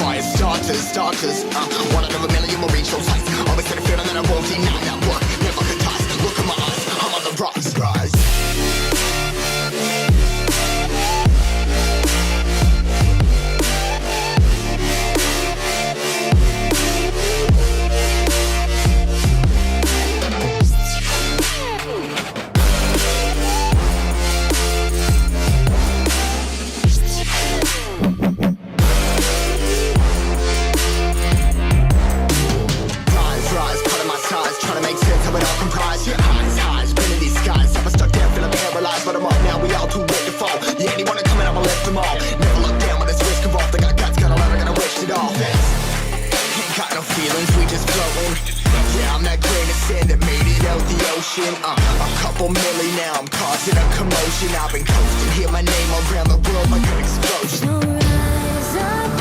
fire starters. One out of a million will reach those heights. Always had a feeling that I won't deny that work. Never could toss. Look in my eyes, I'm on the rocks, rise. A couple milli now, I'm causing a commotion. I've been coasting, hear my name around the world like an explosion. So rise up,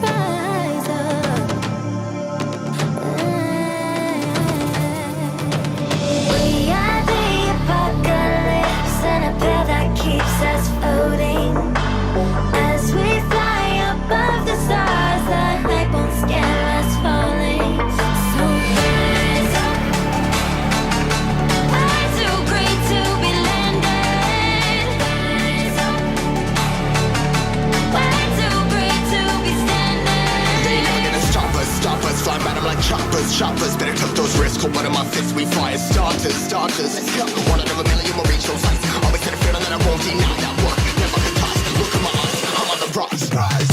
rise up. We are the apocalypse, and a path that keeps us floating. As we fly above the stars, the hype won't scare us falling. So rise up. I'm too great to be landed. Rise up. Way too great to be standing. They ain't never gonna stop us. Fly by them like choppers. Better tuck those risks. Hold one of my fists, we fire starters. Let's go. One out of a million will reach those heights. Always had a feeling that I won't deny that work. Never could toss. Look in my eyes, I'm on the rocks, rise.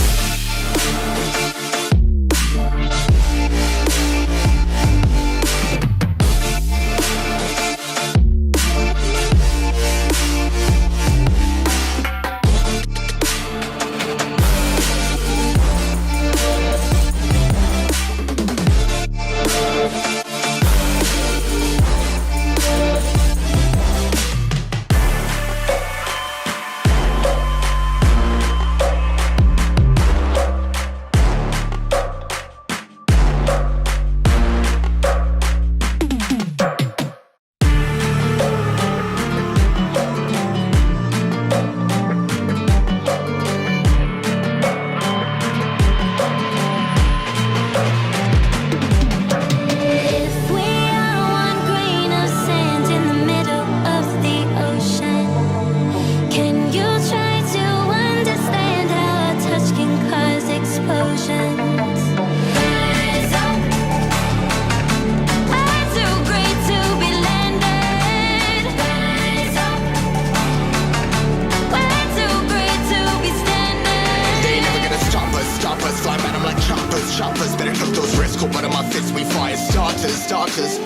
Better tuck those risks, hold one of my fists, we fire starters.